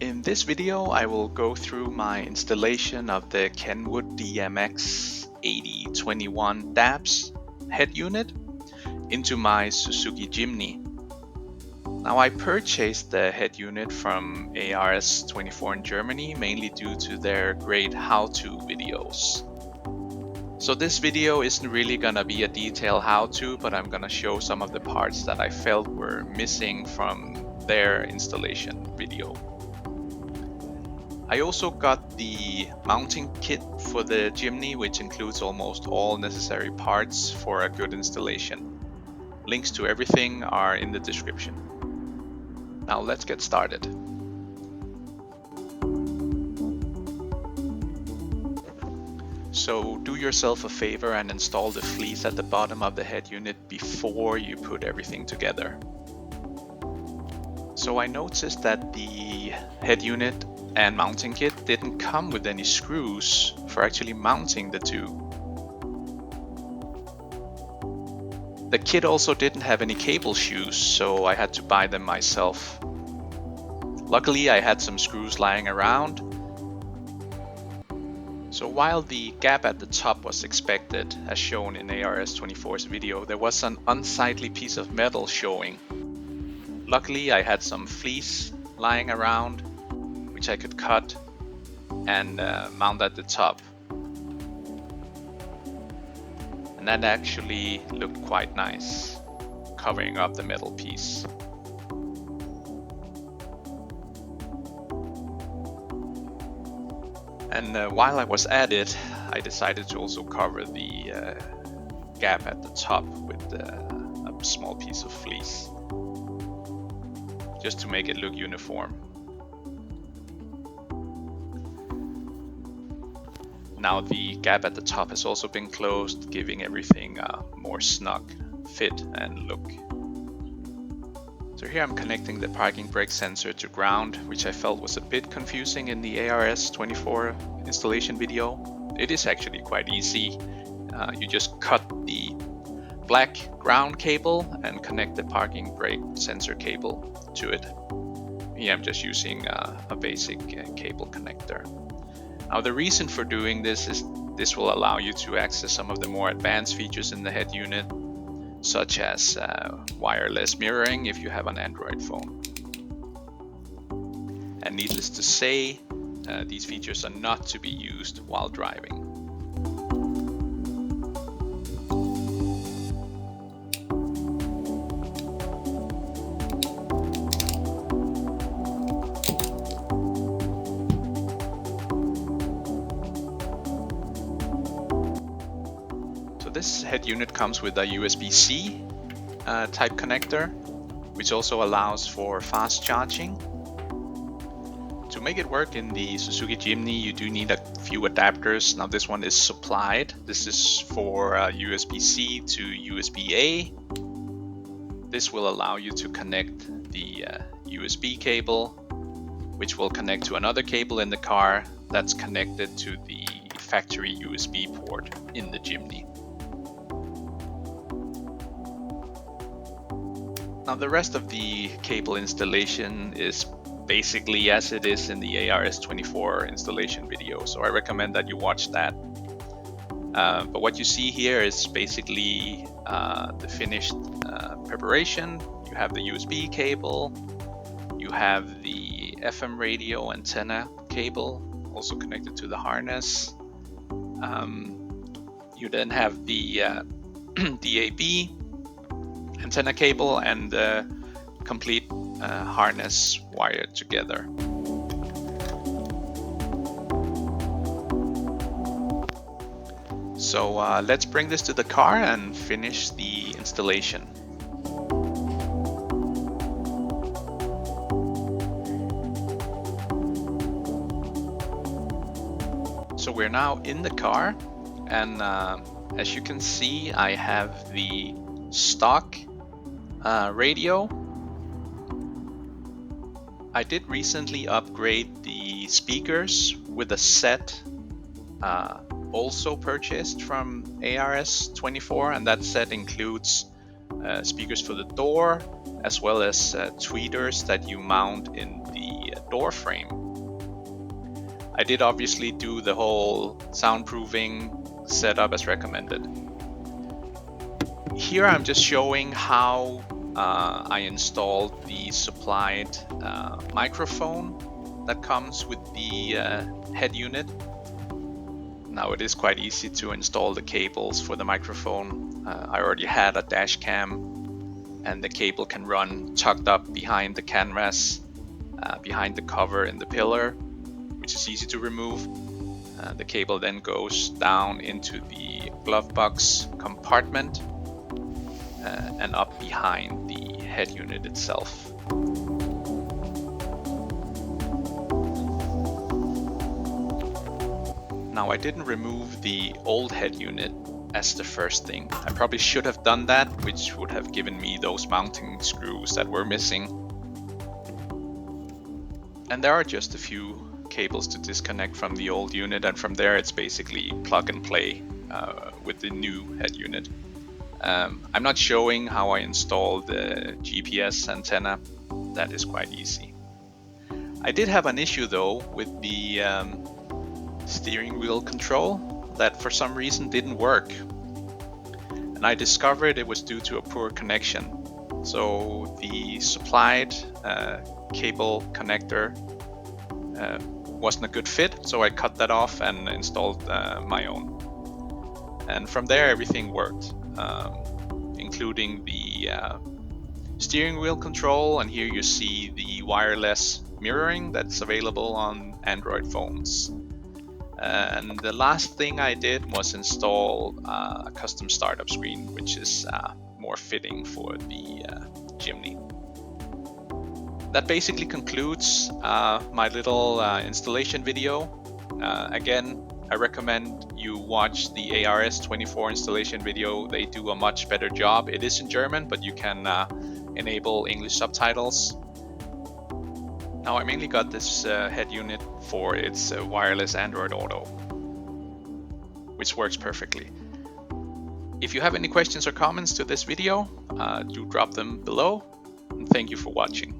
In this video, I will go through my installation of the Kenwood DMX8021DABS head unit into my Suzuki Jimny. Now, I purchased the head unit from ARS24 in Germany mainly due to their great how-to videos. So this video isn't really gonna be a detailed how-to, but I'm gonna show some of the parts that I felt were missing from their installation video. I also got the mounting kit for the Jimny, which includes almost all necessary parts for a good installation. Links to everything are in the description. Now let's get started. So do yourself a favor and install the fleece at the bottom of the head unit before you put everything together. So I noticed that the head unit and mounting kit didn't come with any screws for actually mounting the two. The kit also didn't have any cable shoes, so I had to buy them myself. Luckily, I had some screws lying around. So while the gap at the top was expected, as shown in ARS24's video, there was an unsightly piece of metal showing. Luckily, I had some fleece lying around, which I could cut and mount at the top. And that actually looked quite nice, covering up the metal piece. And while I was at it, I decided to also cover the gap at the top with a small piece of fleece, just to make it look uniform. Now the gap at the top has also been closed, giving everything a more snug fit and look. So here I'm connecting the parking brake sensor to ground, which I felt was a bit confusing in the ARS24 installation video. It is actually quite easy. You just cut the black ground cable and connect the parking brake sensor cable to it. Here I'm just using a basic cable connector. Now the reason for doing this is this will allow you to access some of the more advanced features in the head unit, such as wireless mirroring if you have an Android phone. And needless to say, these features are not to be used while driving. This head unit comes with a USB-C type connector, which also allows for fast charging. To make it work in the Suzuki Jimny, you do need a few adapters. Now this one is supplied. This is for USB-C to USB-A. This will allow you to connect the USB cable, which will connect to another cable in the car that's connected to the factory USB port in the Jimny. Now the rest of the cable installation is basically as it is in the ARS24 installation video, so I recommend that you watch that. But what you see here is basically the finished preparation. You have the USB cable, you have the FM radio antenna cable, also connected to the harness. You then have the DAB antenna cable and the complete harness wired together. So let's bring this to the car and finish the installation. So we're now in the car, and as you can see, I have the stock radio. I did recently upgrade the speakers with a set also purchased from ARS24, and that set includes speakers for the door as well as tweeters that you mount in the door frame. I did obviously do the whole soundproofing setup as recommended. Here I'm just showing how I installed the supplied microphone that comes with the head unit. Now it is quite easy to install the cables for the microphone. I already had a dash cam, and the cable can run tucked up behind the canvas, behind the cover in the pillar, which is easy to remove. The cable then goes down into the glove box compartment and up behind the head unit itself. Now I didn't remove the old head unit as the first thing. I probably should have done that, which would have given me those mounting screws that were missing. And there are just a few cables to disconnect from the old unit, and from there it's basically plug and play with the new head unit. I'm not showing how I installed the GPS antenna. That is quite easy. I did have an issue though with the steering wheel control that for some reason didn't work, and I discovered it was due to a poor connection. So the supplied cable connector wasn't a good fit, so I cut that off and installed my own. And from there everything worked, including the steering wheel control, and here you see the wireless mirroring that's available on Android phones. And the last thing I did was install a custom startup screen, which is more fitting for the Jimny. That basically concludes my little installation video. Again, I recommend you watch the ARS24 installation video. They do a much better job. It is in German, but you can enable English subtitles. Now I mainly got this head unit for its wireless Android Auto, which works perfectly. If you have any questions or comments to this video, do drop them below, and thank you for watching.